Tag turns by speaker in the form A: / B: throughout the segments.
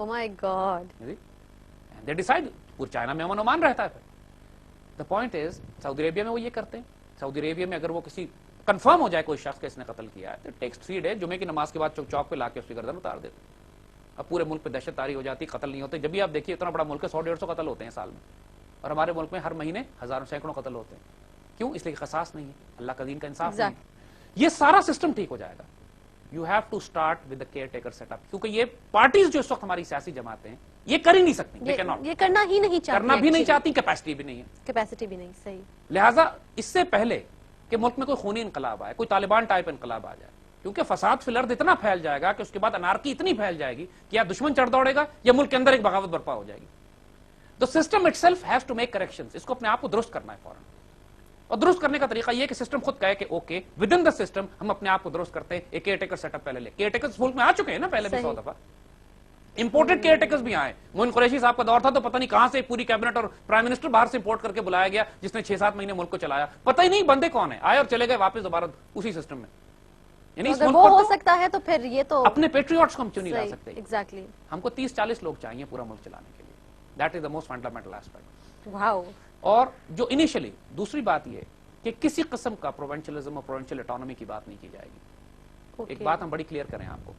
A: Oh my God.
B: They decide. पूरे China में अमन Oman रहता है फिर. The point is, Saudi Arabia में वो ये करते हैं. सऊदी अरेबिया में अगर वो किसी कंफर्म हो जाए कोई शख्स के इसने कत्ल किया है, तो टेक्स 3 days, जुमे की नमाज के बाद चौक पे लाके उसकी गर्दन उतार देते. अब पूरे मुल्क पे दहशत तारी हो जाती, कत्ल नहीं होते. जब भी आप देखिए इतना बड़ा मुल्क है, 100-150 कत्ल होते हैं साल में, और हमारे मुल्क में हर महीने हजारों सैकड़ों कत्ल होते हैं. क्यों? इसलिए कसास नहीं है, अल्लाह का दीन का इंसाफ नहीं है. ये सारा सिस्टम ठीक हो जाएगा. You have to start with the caretaker setup, क्योंकि ये पार्टीज जो इस वक्त हमारी सियासी जमातें हैं ये कर ही नहीं सकती.
A: ये करना ही नहीं चाहती,
B: करना भी नहीं चाहती, कैपेसिटी भी नहीं है.
A: कैपेसिटी भी नहीं. सही.
B: लिहाजा इससे पहले कि मुल्क में कोई खूनी इनकलाब आए, कोई तालिबान टाइप इनकलाब आ जाए, क्योंकि फसाद फिलर्द इतना फैल जाएगा कि उसके बाद अनारकी इतनी फैल जाएगी कि या दुश्मन चढ़ दौड़ेगा या मुल्क के अंदर एक बगावत बर्पा हो जाएगी. तो system itself has to make corrections. इसको अपने आप को दुरुस्त करना है फौरन. और दुरुस्त करने का तरीका यह कि सिस्टम खुद कहे कि okay, with in the system हम अपने आप को दुरुस्त करते हैं. एक केयर टेकर सेटअप पहले ले. केयर टेकर्स मुल्क में आ चुके हैं ना पहले भी 100 दफा. इंपोर्टेड केयर टेकर्स भी आए. मोइन कुरैशी साहब का दौर था तो पता नहीं कहां से पूरी कैबिनेट और प्राइम मिनिस्टर बाहर से इंपोर्ट करके बुलाया गया, जिसने 6-7 महीने मुल्क को चलाया. पता ही नहीं बंदे कौन है, आए और चले गए वापस दोबारा उसी सिस्टम में. यानी
A: अगर वो हो सकता है तो फिर ये तो
B: अपने पेट्रियट्स को हम क्यों नहीं ला सकते?
A: एग्जैक्टली.
B: हमको 30-40 लोग चाहिए पूरा मुल्क चलाने के लिए. That is the most fundamental aspect.
A: Wow.
B: और जो इनिशियली दूसरी बात ये कि किसी किस्म का प्रोविंशियलिज्म और प्रोविंशियल ऑटोनॉमी की बात नहीं की जाएगी. एक बात हम बड़ी क्लियर करें आपको,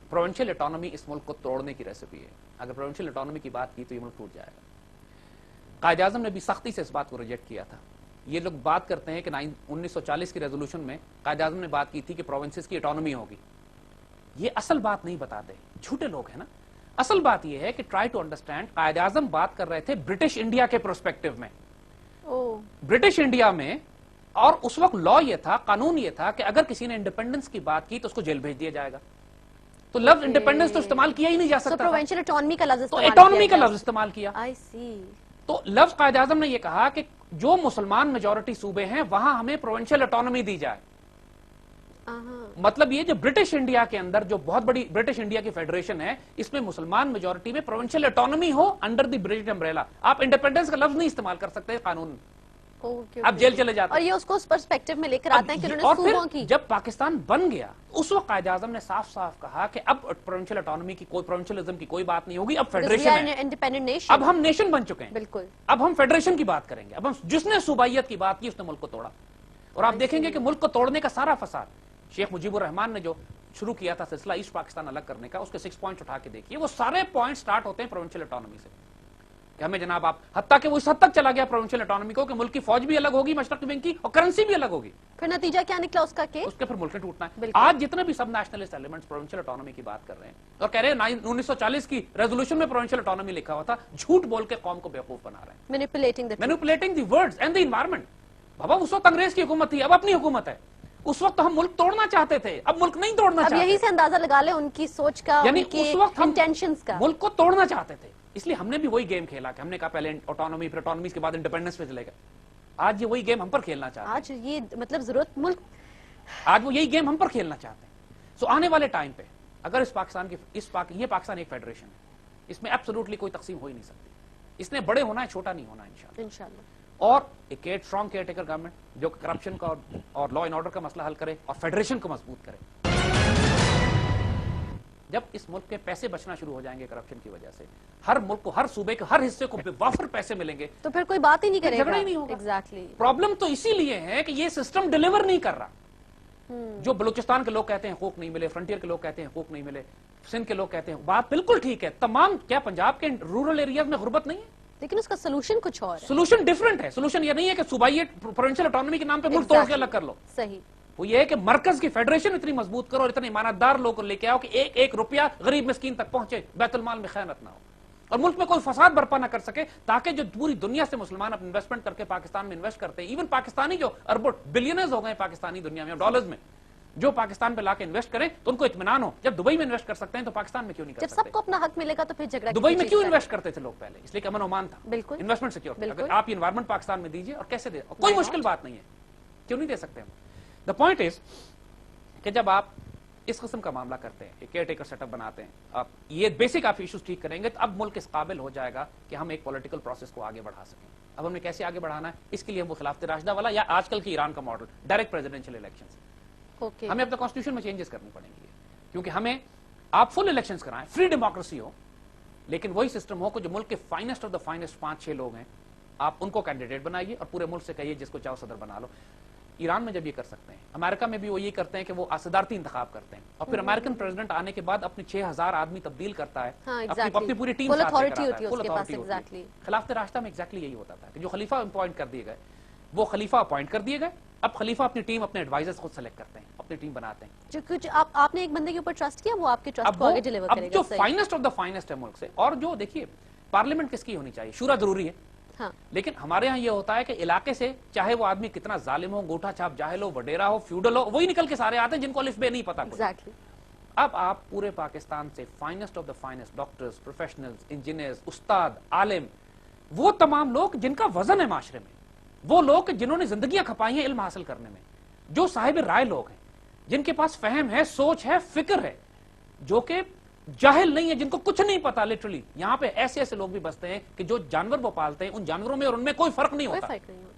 B: प्रोविंशियल ऑटोनॉमी इस मुल्क को तोड़ने की रेसिपी है. अगर प्रोविंशियल ऑटोनॉमी की बात की तो ये मुल्क टूट जाएगा. कायद आज़म ने भी सख्ती से इस बात को रिजेक्ट किया था. ये लोग बात करते हैं कि 1940 की रेजोल्यूशन में कायद आज़म ने बात की थी कि प्रोविंसेस की ऑटोनॉमी होगी. ये असल बात नहीं बताते, झूठे लोग हैं ना. असल बात ये है कि ट्राई टू अंडरस्टैंड, कायद आज़म बात कर रहे थे ब्रिटिश इंडिया के प्रोस्पेक्टिव में. ब्रिटिश इंडिया में, और उस वक्त लॉ ये था, कानून ये था कि अगर किसी ने इंडिपेंडेंस की बात की तो उसको जेल भेज दिया जाएगा. तो लफ्ज इंडिपेंडेंस तो इस्तेमाल किया ही नहीं जा सकता.
A: प्रोविंशियल ऑटोनॉमी का लफ्ज
B: इस्तेमाल किया. आई सी. तो लफ्ज कायद आज़म ने यह कहा कि जो मुसलमान मेजॉरिटी सूबे हैं वहां हमें प्रोविंशियल ऑटोनॉमी दी जाए. मतलब ये जो ब्रिटिश इंडिया के अंदर जो बहुत बड़ी ब्रिटिश इंडिया की फेडरेशन है, इसमें मुसलमान मेजॉरिटी में प्रोविंशियल ऑटोनॉमी हो अंडर द ब्रिटिश अम्ब्रेला. आप इंडिपेंडेंस का लफ्ज नहीं इस्तेमाल कर सकते कानून. आप जेल चले जाते.
A: और ये उसको उस पर्सपेक्टिव में लेकर आते हैं कि उन्होंने सूबों की.
B: जब पाकिस्तान बन गया उस वक्त कायद आज़म ने साफ साफ कहा कि अब प्रोविंशियल ऑटोनॉमी की कोई, प्रोविंशियलिज्म की कोई बात नहीं होगी. अब फेडरेशन है,
A: इंडिपेंडेंट नेशन.
B: अब हम नेशन बन चुके हैं.
A: बिल्कुल.
B: अब हम फेडरेशन की बात करेंगे. अब हम, जिसने सूबाइयत की बात की उसने मुल्क को तोड़ा. और आप देखेंगे कि मुल्क को तोड़ने का सारा फसाद शेख मुजीबुर रहमान ने जो शुरू किया था सिलसिला ईस्ट पाकिस्तान अलग करने का, उसके 6 पॉइंट्स उठा के देखिए, वो सारे पॉइंट स्टार्ट होते हैं प्रोविंशियल ऑटोनॉमी से. कि हमें जनाब आप, हत्ता कि वो इस हद तक चला गया प्रोविंशियल ऑटोनॉमी को कि मुल्क की फौज भी अलग होगी मशरक़ी विंग की, और करेंसी भी अलग होगी.
A: फिर नतीजा क्या निकला उसका के? उसके
B: फिर मुल्क टूटना है. आज जितने भी सब नेशनलिस्ट एलिमेंट्स प्रोविंशियल ऑटोनॉमी की बात कर रहे हैं और कह रहे हैं 1940 की रेजोल्यूशन में प्रोविंशियल ऑटोनॉमी लिखा हुआ था, झूठ बोल के कौम को बेवकूफ बना रहे हैं. Manipulating the words and the environment. बाबा उस वक्त अंग्रेज की हुकूमत थी, अब अपनी हुकूमत है. उस वक्त हम मुल्क तोड़ना चाहते थे, अब मुल्क नहीं तोड़ना चाहते.
A: यही से अंदाजा लगा ले उनकी सोच का,
B: यानी उस वक्त हम
A: इंटेंशंस का.
B: मुल्क को तोड़ना चाहते थे. इसलिए हमने भी वही गेम खेला कि हमने कहा पहले ऑटोनॉमी, फिर ऑटोनॉमी के बाद इंडिपेंडेंस पे चलेगा. आज ये वही गेम हम पर खेलना चाहते हैं.
A: आज ये मतलब जरूरत मुल्क,
B: आज वो यही गेम हम पर खेलना चाहते हैं. सो आने वाले टाइम पे अगर इस पाकिस्तान की ये पाकिस्तान एक फेडरेशन है, इसमें एब्सोल्युटली कोई तकसीम हो ही नहीं सकती. इसने बड़े होना है, छोटा नहीं होना इंशाल्लाह. और एक स्ट्रॉन्ग केयर टेकर गवर्नमेंट जो करप्शन का और लॉ एंड ऑर्डर का मसला हल करे और फेडरेशन को मजबूत करे. जब इस मुल्क के पैसे बचना शुरू हो जाएंगे करप्शन की वजह से, हर मुल्क को, हर सूबे के हर हिस्से को वाफर पैसे मिलेंगे,
A: तो फिर कोई बात ही नहीं करेगा,
B: झगड़ा ही नहीं होगा.
A: एग्जैक्टली.
B: प्रॉब्लम तो इसीलिए है कि ये सिस्टम डिलीवर नहीं कर रहा. जो बलूचिस्तान के लोग कहते हैं हुकूक नहीं मिले, फ्रंटियर के लोग कहते हैं हुकूक नहीं मिले, सिंध के लोग कहते हैं, बात बिल्कुल ठीक है. तमाम, क्या पंजाब के रूरल एरियाज में गुर्बत नहीं है?
A: लेकिन उसका सोल्यूशन कुछ और है.
B: सोल्यूशन डिफरेंट है. सोल्यूशन ये नहीं है कि सूबाई प्रोविंशियल ऑटोनॉमी के नाम पे मुल्क तोड़ के अलग कर लो.
A: सही.
B: वो ये है कि मरकज की फेडरेशन इतनी मजबूत करो और इतने ईमानदार लोग लेके आओ कि एक एक रुपया गरीब मिस्कीन तक पहुंचे, बैतुल माल में खयानत ना हो और मुल्क में कोई फसाद बर्पा ना कर सके, ताकि जो पूरी दुनिया से मुसलमान अपने इन्वेस्टमेंट करके पाकिस्तान में इन्वेस्ट करते हैं, इवन पाकिस्तानी जो अरबों बिलियनर्स हो गए पाकिस्तानी दुनिया में डॉलर्स में, जो पाकिस्तान पे लाके इन्वेस्ट करें तो उनको इत्मीनान हो. जब दुबई में इन्वेस्ट कर सकते हैं तो पाकिस्तान में क्यों नहीं कर सकते?
A: जब सबको अपना हक मिलेगा तो फिर झगड़ा.
B: दुबई में क्यों इन्वेस्ट करते थे लोग पहले? इसलिए अमन ओमान था.
A: बिल्कुल.
B: Investment secure. अगर आप इन्वायरमेंट पाकिस्तान में दीजिए और कैसे दे, कोई मुश्किल बात नहीं है, क्यों नहीं दे सकते हम. द पॉइंट इज कि जब आप इस किस्म का मामला करते हैं, एक केयर टेकर सेटअप बनाते हैं, आप ये बेसिक आप इश्यूज ठीक करेंगे तो अब मुल्क इस काबिल हो जाएगा कि हम एक पॉलिटिकल प्रोसेस को आगे बढ़ा सकें. अब हमें कैसे आगे बढ़ाना है, इसके लिए हम खिलाफत राशिदा वाला या आजकल की ईरान का मॉडल डायरेक्ट प्रेसिडेंशियल इलेक्शंस, हमें अपने कॉन्स्टिट्यूशन में चेंजेस करनी पड़ेंगी. क्योंकि हमें आप फुल इलेक्शंस कराएं, फ्री डेमोक्रेसी हो, لیکن وہی سسٹم ہو کہ جو ملک کے فائنسٹ آف دا فائنسٹ 5-6 لوگ ہیں آپ ان کو کینڈیڈیٹ بنائیے اور پورے ملک سے کہیے جس کو چاہو صدر بنا لو. ایران میں جب یہ کر سکتے ہیں, امریکہ میں بھی وہ یہ کرتے ہیں کہ وہ صدارتی انتخاب کرتے ہیں اور پھر امریکن پریزیڈنٹ آنے کے بعد اپنے 6000 آدمی تبدیل کرتا ہے, اپنی پوری ٹیم
A: فل اتھارٹی ہوتی ہے.
B: خلافت راشدہ میں ایگزیکٹلی یہی ہوتا تھا کہ جو خلیفہ اپوائنٹ کر دیے گئے وہ خلیفہ اپوائنٹ کر دیے گئے, اب خلیفہ اپنی ٹیم اپنے ایڈوائزرز خود سلیکٹ کرتے ہیں, اپنی ٹیم بناتے ہیں.
A: جو کچھ آپ نے ایک بندے کے اوپر ٹرسٹ کیا وہ آپ کے ٹرسٹ کو آگے ڈیلیور کرے گا.
B: جو فائنسٹ آف دا فائنسٹ ہے ملک سے, اور جو دیکھیے پارلیمنٹ کس کی ہونی چاہیے, شورا ضروری ہے, لیکن ہمارے ہاں یہ ہوتا ہے کہ علاقے سے چاہے وہ آدمی کتنا ظالم ہو, انگوٹھا چھاپ جاہل ہو, وڈیرا ہو, فیوڈل ہو, وہی نکل کے سارے آتے ہیں جن کو الف بے نہیں پتا. اب آپ پورے پاکستان سے finest of the finest doctors, professionals, engineers, استاد, عالم, وہ تمام لوگ جن کا وزن ہے معاشرے میں, وہ لوگ جنہوں نے زندگیاں کھپائی ہیں علم حاصل کرنے میں, جو صاحب رائے لوگ ہیں, جن کے پاس فہم ہے, سوچ ہے, فکر ہے, جو کہ جاہل نہیں ہے, جن کو کچھ نہیں پتا. لٹرلی یہاں پہ ایسے ایسے لوگ بھی بستے ہیں کہ جو جانور وہ پالتے ہیں ان جانوروں میں اور ان میں کوئی فرق نہیں ہوتا,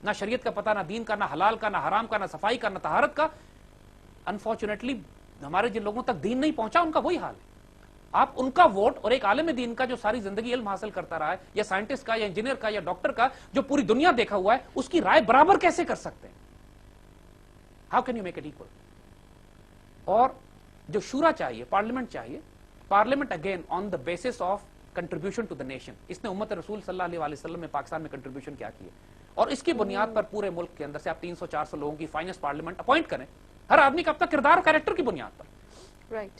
B: نہ شریعت کا پتہ, نہ دین کا, نہ حلال کا, نہ حرام کا, نہ صفائی کا, نہ طہارت کا. انفارچونیٹلی ہمارے جن لوگوں تک دین نہیں پہنچا ان کا وہی حال ہے. آپ ان کا ووٹ اور ایک عالم دین کا جو ساری زندگی علم حاصل کرتا رہا ہے, یا سائنٹسٹ کا, یا انجینئر کا, یا ڈاکٹر کا جو پوری دنیا دیکھا ہوا ہے, اس کی رائے برابر کیسے کر سکتے ہیں؟ How can you make it equal? اور جو شورا چاہیے, پارلیمنٹ چاہیے, parliament again on the basis of contribution to the nation. اس نے امت رسول صلی اللہ علیہ وسلم میں پاکستان میں کنٹریبیوشن کیا کی ہے, اور اس کی بنیاد پر پورے ملک کے اندر سے آپ 300-400 لوگوں کی فائنسٹ پارلیمنٹ اپوائنٹ کریں, ہر آدمی کا اپنا کردار اور کیریکٹر کی بنیاد پر.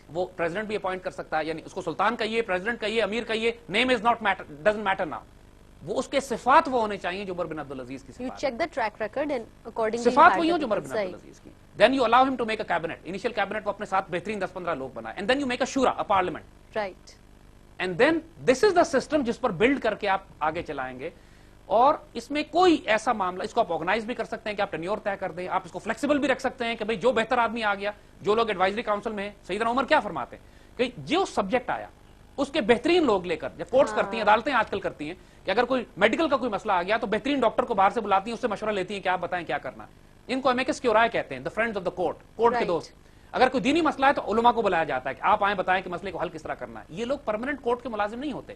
B: وہ پریزیڈنٹ بھی اپوائنٹ کر سکتا ہے, یعنی اس کو سلطان کہیے, پریزیڈنٹ کہیے, امیر کہیے, name is not matter, doesn't matter now. وہ اس کے صفات وہ ہونے چاہیے جو عمر بن عبدالعزیز کی صفات وہی ہوں جو عمر بن عبدالعزیز کی. Then you allow him to make a cabinet. Initial cabinet وہ اپنے ساتھ بہترین 10-15 لوگ بنائے, and then you make a shura, a parliament.
A: Right.
B: And then this is the system جس پر بلڈ کر کے آپ آگے چلائیں گے. اور اس میں کوئی ایسا معاملہ, اس کو آپ آرگنائز بھی کر سکتے ہیں کہ آپ ٹینیور طے کر دیں, آپ اس کو فلیکسیبل بھی رکھ سکتے ہیں کہ بھئی جو بہتر آدمی آ گیا, جو لوگ ایڈوائزری کاؤنسل میں ہیں, سیدنا عمر کیا فرماتے ہیں کہ جو سبجیکٹ آیا اس کے بہترین لوگ لے کر, جب کورٹس کرتی ہیں, عدالتیں آج کل کرتی ہیں کہ اگر کوئی میڈیکل کا کوئی مسئلہ آ گیا تو بہترین ڈاکٹر کو باہر سے بلاتی ہیں, اس سے مشورہ لیتی ہیں کہ آپ بتائیں کیا کرنا ہے. ان کو ایمیکس کیورائے کہتے ہیں, the friends of the court, court کے دوست. اگر کوئی دینی مسئلہ ہے تو علماء کو بلایا جاتا ہے کہ آپ آئیں بتائیں کہ مسئلے کو حل کس طرح کرنا ہے. یہ لوگ پرماننٹ کورٹ کے ملازم نہیں ہوتے,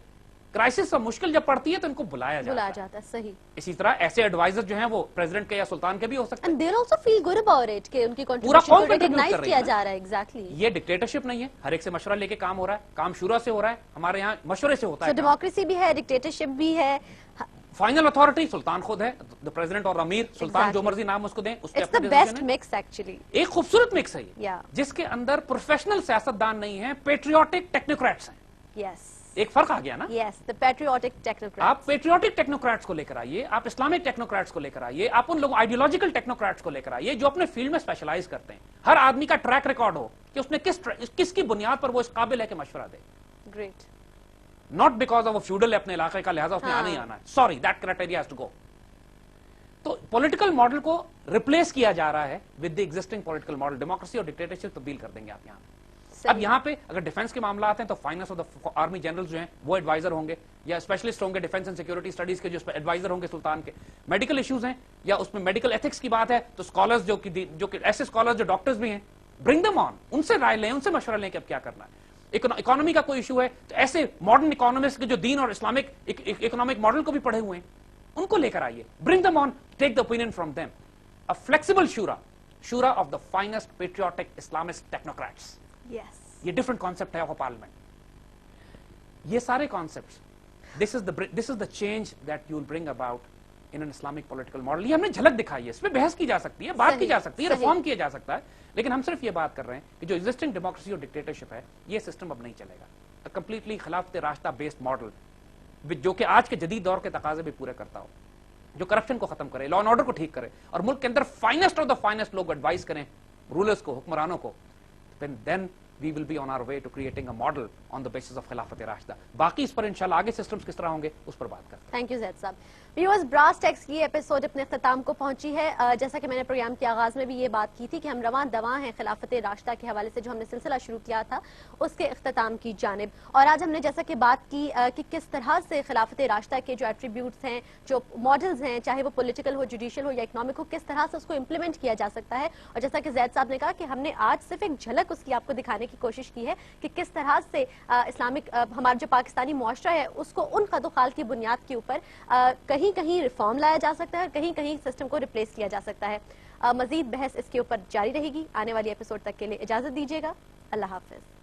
B: کرائسس اور مشکل جب پڑتی ہے تو ان کو بلایا جاتا ہے. صحیح. اسی طرح ایسے ایڈوائزر جو ہیں وہ پریزیڈنٹ کے یا سلطان کے بھی ہو سکتے ہیں. پورا قوم ریکگنائز کیا جا رہا ہے. ایگزیکٹلی. یہ ڈکٹیٹرشپ نہیں ہے, ہر ایک سے مشورہ لے کے کام ہو رہا ہے, کام شورا سے ہو رہا ہے, ہمارے یہاں مشورے سے ہوتا ہے.
A: ڈیموکریسی بھی ہے, ڈکٹیٹرشپ بھی ہے,
B: فائنل اتھارٹی سلطان خود ہے, پریزیڈنٹ اور امیر, سلطان جو مرضی نام اس کو دیں, اس کے اپنے
A: بیسٹ مکس. ایکچولی
B: ایک خوبصورت مکس ہے یہ, جس کے اندر پروفیشنل سیاستدان نہیں ہیں, پیٹریوٹک ٹیکنوکریٹس ہیں.
A: یس,
B: ایک فرق آ گیا نا.
A: یس, دی پیٹریوٹک ٹیکنوکریٹس.
B: آپ پیٹریوٹک ٹیکنوکریٹس کو لے کر آئیے, آپ اسلامک ٹیکنوکریٹس کو لے کر آئیے, آپ ان لوگوں آئیڈیولوجیکل ٹیکنوکریٹس کو لے کر آئیے جو اپنے فیلڈ میں اسپیشلائز کرتے ہیں. ہر آدمی کا ٹریک ریکارڈ ہو کہ اس نے کس کی بنیاد پر وہ اس قابل ہے کہ مشورہ دے.
A: Great.
B: Not because of a feudal ہے اپنے علاقے کا, لہذا اس نے آنا ہی آنا ہے. Sorry, that criteria has to go. تو پولیٹیکل ماڈل کو ریپلیس کیا جا رہا ہے with the existing political model. Democracy اور ڈکٹیٹرشپ تبدیل کر دیں گے آپ یہاں. اب یہاں پہ اگر ڈیفنس کے معاملات ہیں تو finance of the army general جو ہیں وہ ایڈوائزر ہوں گے, یا اسپیشلسٹ ہوں گے ڈیفنس اینڈ سیکورٹی اسٹڈیز کے, جو ایڈوائزر ہوں گے سلطان کے. میڈیکل ایشوز ہیں یا اس میں میڈیکل ایتھکس کی بات ہے تو اسکالرز جو ایسے اسکالرز جو ڈاکٹرز بھی ہیں, برنگ دم آن, ان سے رائے لیں, ان سے مشورہ لیں کہ اب کیا کرنا ہے. اکانومی کا کوئی ایشو ہے تو ایسے ماڈرن اکانومسٹ جو دین اور اسلامک اکنامک ماڈل کو بھی پڑھے ہوئے ہیں ان کو لے کر آئیے. Bring them on, take the opinion from them. A flexible شورا, شورا of the finest patriotic Islamist technocrats. یہ ڈفرنٹ کانسیپٹ ہے آف اے پارلیمنٹ. یہ سارے concepts, this is the change that you will bring about in an Islamic political model. یہ ہم نے جھلک دکھائی ہے, اس پہ بحث کی جا سکتی ہے, بات کی جا سکتی ہے, ریفارم کیا جا سکتا ہے, لیکن ہم صرف یہ بات کر رہے ہیں کہ جو ایگزسٹنگ ڈیموکریسی اور ڈکٹیٹرشپ ہے یہ سسٹم اب نہیں چلے گا. کمپلیٹلی خلافت راستہ بیسڈ ماڈل جو کہ آج کے جدید دور کے تقاضے بھی پورے کرتا ہو, جو کرپشن کو ختم کرے, لا اینڈ آرڈر کو ٹھیک کرے, اور ملک کے اندر فائنسٹ آف دا فائنسٹ لوگ ایڈوائز کریں رولرز کو, حکمرانوں کو, then we will be on our way to creating a model on the basis of خلافت راشدہ. باقی اس پر انشاءاللہ آگے سسٹمز کس طرح ہوں گے اس پر بات کرتے ہیں.
A: تھینک یو زید صاحب. ویورز, براس ٹیکس کی ایپیسوڈ اپنے اختتام کو پہنچی ہے. جیسا کہ میں نے پروگرام کے آغاز میں بھی یہ بات کی تھی کہ ہم رواں دواں ہیں خلافت راشدہ کے حوالے سے جو ہم نے سلسلہ شروع کیا تھا اس کے اختتام کی جانب. اور آج ہم نے جیسا کہ بات کی کہ کس طرح سے خلافت راشدہ کے جو ایٹریبیوٹس ہیں, جو ماڈلز ہیں, چاہے وہ پولیٹیکل ہو, جوڈیشل ہو یا اکنامک ہو, کس طرح سے اس کو امپلیمنٹ کیا جا سکتا ہے. اور جیسا کہ زید صاحب نے کہا کہ ہم نے آج صرف ایک جھلک اس کی آپ کو دکھانے کرنے کی کوشش کی ہے کہ کس طرح سے اسلامک ہمارا جو پاکستانی معاشرہ ہے اس کو ان خد و خال کی بنیاد کے اوپر کہیں کہیں ریفارم لایا جا سکتا ہے، کہیں کہیں سسٹم کو ریپلیس کیا جا سکتا ہے. مزید بحث اس کے اوپر جاری رہے گی. آنے والی ایپیسوڈ تک کے لیے اجازت دیجیے گا. اللہ حافظ.